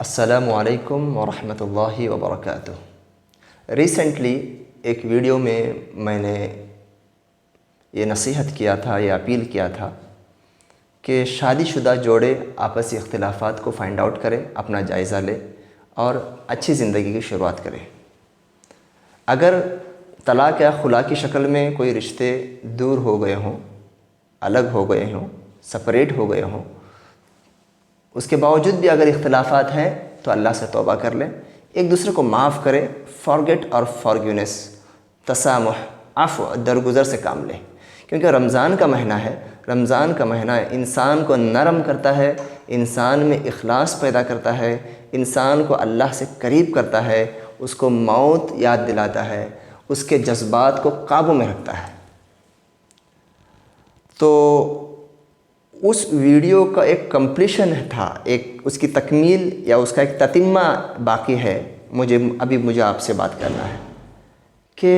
السلام علیکم ورحمۃ اللہ وبرکاتہ۔ ریسنٹلی ایک ویڈیو میں نے یہ نصیحت کیا تھا، یہ اپیل کیا تھا کہ شادی شدہ جوڑے آپسی اختلافات کو فائنڈ آؤٹ کریں، اپنا جائزہ لیں اور اچھی زندگی کی شروعات کریں۔ اگر طلاق یا خلا کی شکل میں کوئی رشتے دور ہو گئے ہوں، الگ ہو گئے ہوں، سپریٹ ہو گئے ہوں، اس کے باوجود بھی اگر اختلافات ہیں تو اللہ سے توبہ کر لیں، ایک دوسرے کو معاف کریں، فارگیٹ اور فارگیونیس، تسامح، عفو، درگزر سے کام لیں، کیونکہ رمضان کا مہینہ ہے۔ رمضان کا مہینہ انسان کو نرم کرتا ہے، انسان میں اخلاص پیدا کرتا ہے، انسان کو اللہ سے قریب کرتا ہے، اس کو موت یاد دلاتا ہے، اس کے جذبات کو قابو میں رکھتا ہے۔ تو اس ویڈیو کا ایک کمپلیشن تھا، اس کی تکمیل یا اس کا ایک تتمہ باقی ہے۔ مجھے آپ سے بات کرنا ہے کہ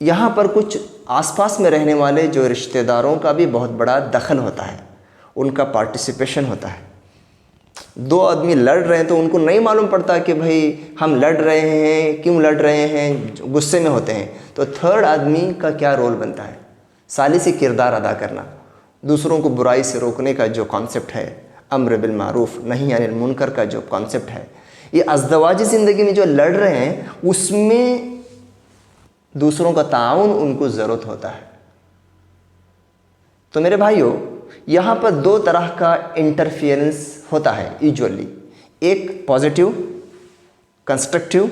یہاں پر کچھ آس پاس میں رہنے والے جو رشتہ داروں کا بھی بہت بڑا دخل ہوتا ہے، ان کا پارٹیسپیشن ہوتا ہے۔ دو آدمی لڑ رہے ہیں تو ان کو نہیں معلوم پڑتا کہ بھئی ہم لڑ رہے ہیں، کیوں لڑ رہے ہیں، غصے میں ہوتے ہیں، تو تھرڈ آدمی کا کیا رول بنتا ہے؟ ثالثی کردار ادا کرنا، دوسروں کو برائی سے روکنے کا جو کانسیپٹ ہے، امر بالمعروف نہی عن المنکر کا جو کانسیپٹ ہے، یہ ازدواجی زندگی میں جو لڑ رہے ہیں اس میں دوسروں کا تعاون ان کو ضرورت ہوتا ہے۔ تو میرے بھائیوں، یہاں پر دو طرح کا انٹرفیئرنس ہوتا ہے ایجولی، ایک پازیٹیو، کنسٹرکٹیو،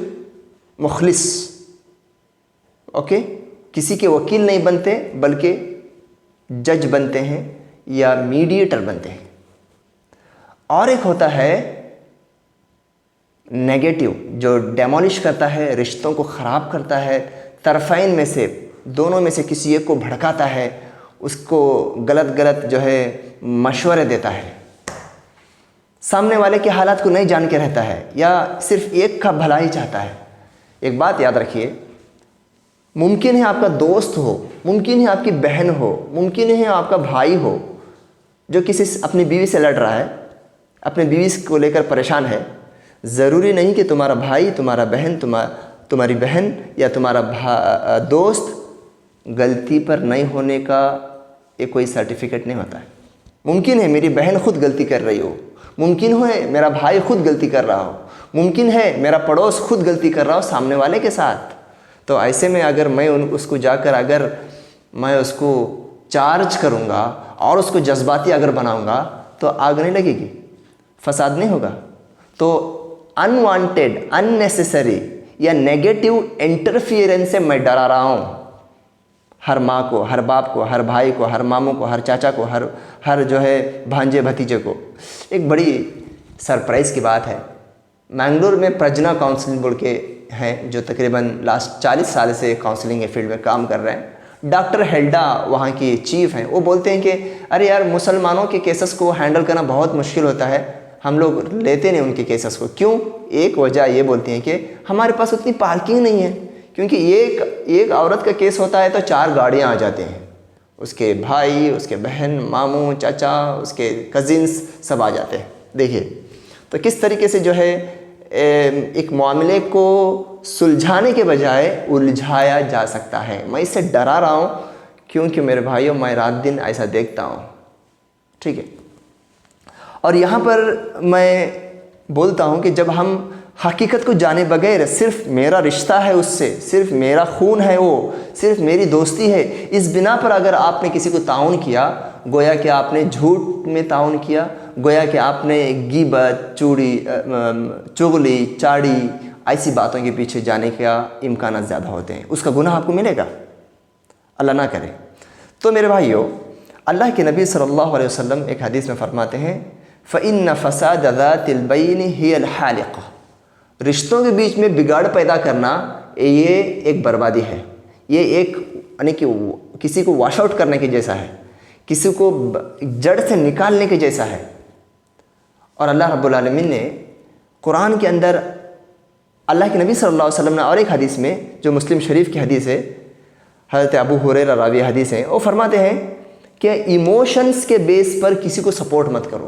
مخلص، اوکے، کسی کے وکیل نہیں بنتے بلکہ جج بنتے ہیں یا میڈیٹر بنتے ہیں۔ اور ایک ہوتا ہے نیگیٹو، جو ڈیمولش کرتا ہے، رشتوں کو خراب کرتا ہے، طرفین میں سے، دونوں میں سے کسی ایک کو بھڑکاتا ہے، اس کو غلط جو ہے مشورے دیتا ہے، سامنے والے کے حالات کو نہیں جان کے رہتا ہے یا صرف ایک کا بھلا ہی چاہتا ہے۔ ایک بات یاد رکھیے، ممکن ہے آپ کا دوست ہو، ممکن ہے آپ کی بہن ہو، ممکن ہے آپ کا بھائی ہو جو اپنی بیوی سے لڑ رہا ہے، اپنی بیوی کو لے کر پریشان ہے۔ ضروری نہیں کہ تمہارا بھائی، تمہاری بہن یا تمہارا دوست غلطی پر نہیں ہونے کا یہ کوئی سرٹیفکیٹ نہیں ہوتا ہے۔ ممکن ہے میری بہن خود غلطی کر رہی ہو، ممکن ہے میرا بھائی خود غلطی کر رہا ہو، ممکن ہے میرا پڑوس خود غلطی کر رہا ہو سامنے والے کے ساتھ۔ تو ایسے میں اگر میں اس کو جا کر اگر میں اس کو چارج کروں گا اور اس کو جذباتی اگر بناؤں گا تو آگ نہیں لگے گی، فساد نہیں ہوگا۔ تو انوانٹیڈ، اننیسیسری یا نیگیٹو انٹرفیئرنس سے میں ڈرا رہا ہوں ہر ماں کو، ہر باپ کو، ہر بھائی کو، ہر ماموں کو، ہر چاچا کو، ہر جو ہے بھانجے بھتیجے کو۔ ایک بڑی سرپرائز کی بات ہے، مینگلور میں پرجنا کاؤنسلنگ بول کے ہیں جو تقریباً لاسٹ 40 سال سے کاؤنسلنگ کے فیلڈ میں کام کر رہے ہیں۔ ڈاکٹر ہیلڈا وہاں کی چیف ہیں، وہ بولتے ہیں کہ ارے یار، مسلمانوں کے کیسز کو ہینڈل کرنا بہت مشکل ہوتا ہے، ہم لوگ لیتے نہیں ان کے کیسز کو۔ کیوں؟ ایک وجہ یہ بولتی ہیں کہ ہمارے پاس اتنی پارکنگ نہیں ہے، کیونکہ ایک عورت کا کیس ہوتا ہے تو 4 گاڑیاں آ جاتے ہیں، اس کے بھائی، اس کے بہن، ماموں، چاچا، اس کے کزنس سب آ جاتے ہیں۔ دیکھیے تو کس طریقے سے جو ہے ایک معاملے کو سلجھانے کے بجائے الجھایا جا سکتا ہے۔ میں اس سے ڈرا رہا ہوں کیونکہ میرے بھائیوں، میں رات دن ایسا دیکھتا ہوں، ٹھیک ہے۔ اور یہاں پر میں بولتا ہوں کہ جب ہم حقیقت کو جانے بغیر صرف میرا رشتہ ہے اس سے، صرف میرا خون ہے وہ، صرف میری دوستی ہے، اس بنا پر اگر آپ نے کسی کو تعاون کیا، گویا کہ آپ نے جھوٹ میں تعاون کیا، گویا کہ آپ نے غیبت، چغلی، چاڑی، ایسی باتوں کے پیچھے جانے کا امکانات زیادہ ہوتے ہیں، اس کا گناہ آپ کو ملے گا، اللہ نہ کرے۔ تو میرے بھائیوں، اللہ کے نبی صلی اللہ علیہ وسلم ایک حدیث میں فرماتے ہیں فَإِنَّ فَسَادَ ذَاتِ الْبَيْنِ هِيَ الْحَالِقَةُ، رشتوں کے بیچ میں بگاڑ پیدا کرنا یہ ایک بربادی ہے، یہ ایک یعنی کہ کسی کو واش آؤٹ کرنے کے جیسا ہے، کسی کو جڑ سے نکالنے کے جیسا ہے۔ اور اللہ رب العالمین نے قرآن کے اندر، اللہ کے نبی صلی اللہ علیہ وسلم نے اور ایک حدیث میں جو مسلم شریف کی حدیث ہے، حضرت ابو ہریرہ راوی حدیث ہیں، وہ فرماتے ہیں کہ ایموشنز کے بیس پر کسی کو سپورٹ مت کرو،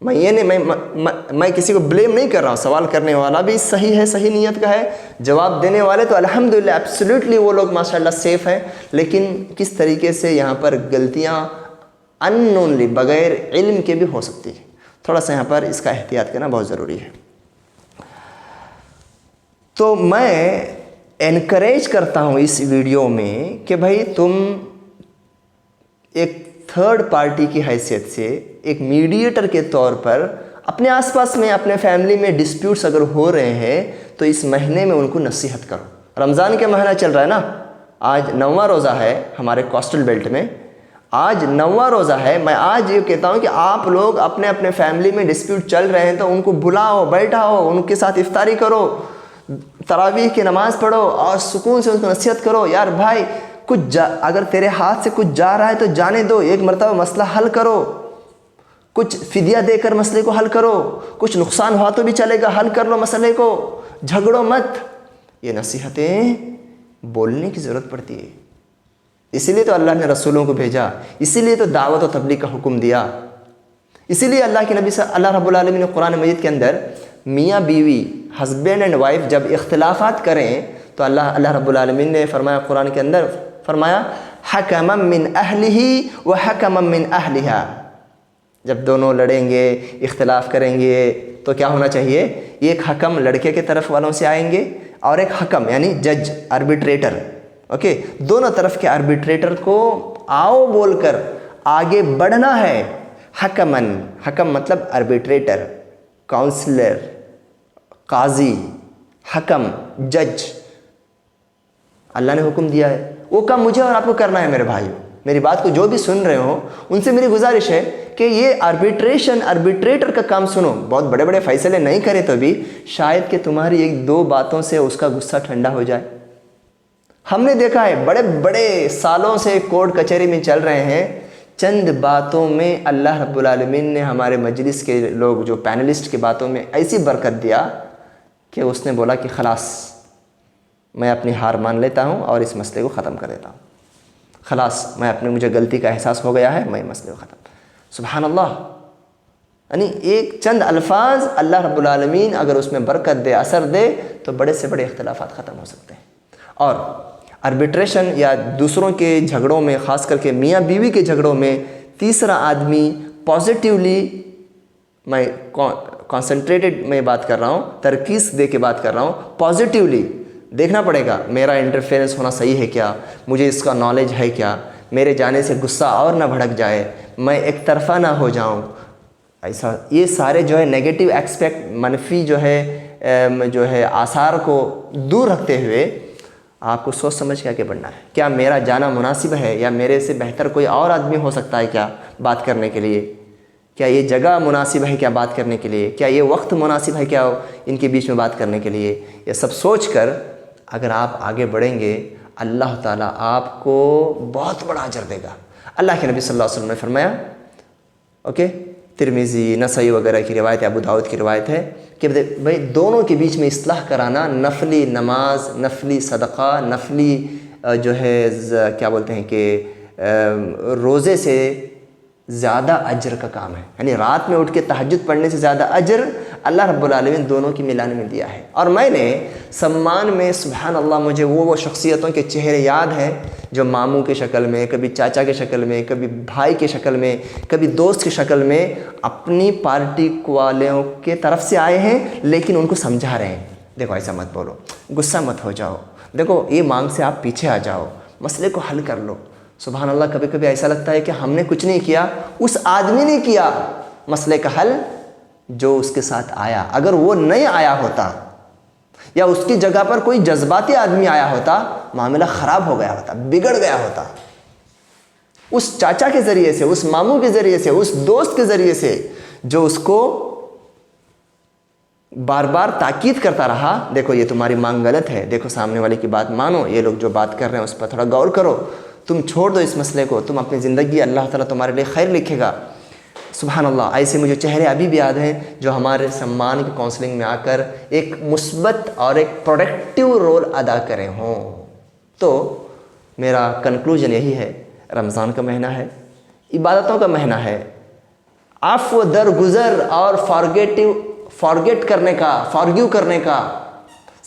میں یہ نہیں میں کسی کو بلیم نہیں کر رہا ہوں، سوال کرنے والا بھی صحیح ہے، صحیح نیت کا ہے، جواب دینے والے تو الحمدللہ ایبسلیوٹلی وہ لوگ ماشاءاللہ سیف ہیں، لیکن کس طریقے سے یہاں پر غلطیاں ان نونلی بغیر علم کے بھی ہو سکتی ہے، تھوڑا سا یہاں پر اس کا احتیاط کرنا بہت ضروری ہے۔ تو میں انکریج کرتا ہوں اس ویڈیو میں کہ بھائی تم ایک تھرڈ پارٹی کی حیثیت سے ایک میڈیٹر کے طور پر اپنے آس پاس میں اپنے فیملی میں ڈسپیوٹس اگر ہو رہے ہیں تو اس مہینے میں ان کو نصیحت کرو۔ رمضان کا مہینہ چل رہا ہے نا، آج 9واں روزہ ہے ہمارے کوسٹل بیلٹ میں، آج 9واں روزہ ہے۔ میں آج یہ کہتا ہوں کہ آپ لوگ اپنے اپنے فیملی میں ڈسپیوٹ چل رہے ہیں تو ان کو بلاؤ، بیٹھاؤ، ان کے ساتھ افطاری کرو، تراویح کی نماز پڑھو اور سکون سے ان کو نصیحت کرو، یار بھائی کچھ اگر تیرے ہاتھ سے کچھ جا رہا ہے تو جانے دو، ایک مرتبہ مسئلہ حل کرو، کچھ فدیہ دے کر مسئلے کو حل کرو، کچھ نقصان ہوا تو بھی چلے گا، حل کر لو مسئلے کو، جھگڑو مت۔ یہ نصیحتیں بولنے کی ضرورت پڑتی ہے، اسی لیے تو اللہ نے رسولوں کو بھیجا، اسی لیے تو دعوت و تبلیغ کا حکم دیا، اسی لیے اللہ کے نبی اللہ رب العالمین نے قرآن مجید کے اندر میاں بیوی ہسبینڈ اینڈ وائف جب اختلافات کریں تو اللہ رب العالمین نے فرمایا قرآن کے اندر، فرمایا حکما من اہلہ و حکما من اہلہا، جب دونوں لڑیں گے اختلاف کریں گے تو کیا ہونا چاہیے، ایک حکم لڑکے کے طرف والوں سے آئیں گے اور ایک حکم یعنی جج آربیٹریٹر، اوکے، دونوں طرف کے آربیٹریٹر کو آؤ بول کر آگے بڑھنا ہے۔ حکمن، حکم مطلب آربیٹریٹر، کاؤنسلر، قاضی، حکم، جج، اللہ نے حکم دیا ہے، وہ کام مجھے اور آپ کو کرنا ہے۔ میرے بھائیو، میری بات کو جو بھی سن رہے ہو ان سے میری گزارش ہے کہ یہ آربیٹریٹر کا کام سنو، بہت بڑے بڑے فیصلے نہیں کرے تو بھی شاید کہ تمہاری ایک دو باتوں سے اس کا غصہ ٹھنڈا ہو جائے۔ ہم نے دیکھا ہے بڑے بڑے سالوں سے کورٹ کچہری میں چل رہے ہیں، چند باتوں میں اللہ رب العالمین نے ہمارے مجلس کے لوگ جو پینلسٹ کی باتوں میں ایسی برکت دیا کہ اس نے بولا کہ خلاص میں اپنی ہار مان لیتا ہوں اور اس مسئلے کو ختم کر دیتا ہوں، خلاص مجھے غلطی کا احساس ہو گیا ہے، میں مسئلے کو ختم۔ سبحان اللہ، یعنی ایک چند الفاظ اللہ رب العالمین اگر اس میں برکت دے، اثر دے تو بڑے سے بڑے اختلافات ختم ہو سکتے ہیں۔ اور آربیٹریشن یا دوسروں کے جھگڑوں میں، خاص کر کے میاں بیوی کے جھگڑوں میں، تیسرا آدمی پازیٹیولی، میں کانسنٹریٹڈ میں بات کر رہا ہوں، ترکیز دے کے بات کر رہا ہوں، پازیٹیولی دیکھنا پڑے گا میرا انٹرفیئرنس ہونا صحیح ہے کیا، مجھے اس کا نالج ہے کیا، میرے جانے سے غصہ اور نہ بھڑک جائے، میں ایک طرفہ نہ ہو جاؤں، ایسا یہ سارے جو ہے نیگیٹو ایکسپیکٹ، منفی جو ہے آثار کو دور رکھتے ہوئے آپ کو سوچ سمجھ کے آگے بڑھنا ہے۔ کیا میرا جانا مناسب ہے یا میرے سے بہتر کوئی اور آدمی ہو سکتا ہے کیا بات کرنے کے لیے، کیا یہ جگہ مناسب ہے کیا بات کرنے کے لیے، کیا یہ وقت مناسب ہے کیا ان کے بیچ میں بات کرنے کے لیے، یہ سب سوچ کر اگر آپ آگے بڑھیں گے اللہ تعالیٰ آپ کو بہت بڑا اجر دے گا۔ اللہ کے نبی صلی اللہ علیہ وسلم نے فرمایا، اوکے، ترمذی، نسائی وغیرہ کی روایت ہے، ابو داؤد کی روایت ہے کہ بھائی دونوں کے بیچ میں اصلاح کرانا، نفلی نماز، نفلی صدقہ، نفلی جو ہے کیا بولتے ہیں کہ روزے سے زیادہ اجر کا کام ہے، یعنی رات میں اٹھ کے تہجد پڑھنے سے زیادہ اجر اللہ رب العالمین دونوں کی ملانے میں دیا ہے۔ اور میں نے سمان میں سبحان اللہ مجھے وہ شخصیتوں کے چہرے یاد ہیں جو ماموں کی شکل میں، کبھی چاچا کی شکل میں، کبھی بھائی کی شکل میں، کبھی دوست کی شکل میں اپنی پارٹی والوں کے طرف سے آئے ہیں، لیکن ان کو سمجھا رہے ہیں، دیکھو ایسا مت بولو، غصہ مت ہو جاؤ، دیکھو یہ مانگ سے آپ پیچھے آ جاؤ، مسئلے کو حل کر لو۔ سبحان اللہ، کبھی کبھی ایسا لگتا ہے کہ ہم نے کچھ نہیں کیا، اس آدمی نے کیا مسئلے کا حل جو اس کے ساتھ آیا۔ اگر وہ نہیں آیا ہوتا یا اس کی جگہ پر کوئی جذباتی آدمی آیا ہوتا، معاملہ خراب ہو گیا ہوتا، بگڑ گیا ہوتا۔ اس چاچا کے ذریعے سے، اس ماموں کے ذریعے سے، اس دوست کے ذریعے سے جو اس کو بار بار تاکید کرتا رہا، دیکھو یہ تمہاری مانگ غلط ہے، دیکھو سامنے والے کی بات مانو، یہ لوگ جو بات کر رہے ہیں اس پر تھوڑا غور کرو، تم چھوڑ دو اس مسئلے کو، تم اپنی زندگی اللہ تعالیٰ تمہارے لیے خیر لکھے گا۔ سبحان اللہ، ایسے مجھے چہرے ابھی بھی یاد ہیں جو ہمارے سمان کی کونسلنگ میں آ کر ایک مثبت اور ایک پروڈکٹیو رول ادا کرے ہوں۔ تو میرا کنکلوژن یہی ہے، رمضان کا مہینہ ہے، عبادتوں کا مہینہ ہے، عفو درگزر اور فارگیٹ کرنے کا، فارگیو کرنے کا،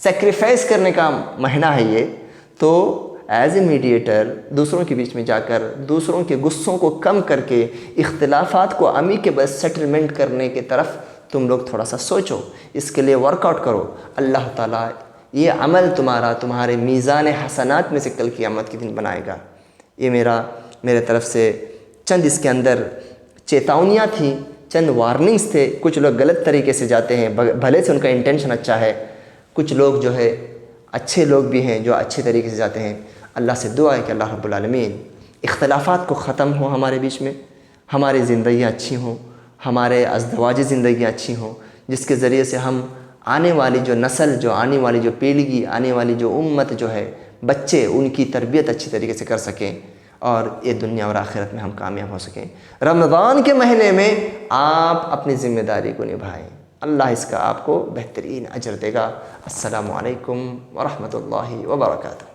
سیکریفائس کرنے کا مہینہ ہے یہ. تو ایز اے میڈیٹر دوسروں کے بیچ میں جا کر دوسروں کے غصوں کو کم کر کے اختلافات کو امیکیبل سیٹلمنٹ کرنے کی طرف تم لوگ تھوڑا سا سوچو، اس کے لیے ورک آؤٹ کرو. اللہ تعالیٰ یہ عمل تمہارے میزان حسنات میں سے کل قیامت کے دن بنائے گا. یہ میرے طرف سے چند اس کے اندر چیتاونیاں تھیں، چند وارننگز تھے. کچھ لوگ غلط طریقے سے جاتے ہیں، بھلے سے ان کا انٹینشن اچھا ہے. کچھ لوگ جو ہے اچھے لوگ بھی ہیں جو اچھے طریقے سے جاتے ہیں. اللہ سے دعا ہے کہ اللہ رب العالمین اختلافات کو ختم ہو ہمارے بیچ میں، ہماری زندگیاں اچھی ہوں، ہمارے ازدواجی زندگیاں اچھی ہوں، جس کے ذریعے سے ہم آنے والی جو نسل، جو آنے والی جو پیڑھی، آنے والی جو امت جو ہے، بچے، ان کی تربیت اچھی طریقے سے کر سکیں اور یہ دنیا اور آخرت میں ہم کامیاب ہو سکیں. رمضان کے مہینے میں آپ اپنی ذمہ داری کو نبھائیں، اللہ اس کا آپ کو بہترین اجر دے گا. السلام علیکم ورحمۃ اللہ وبرکاتہ.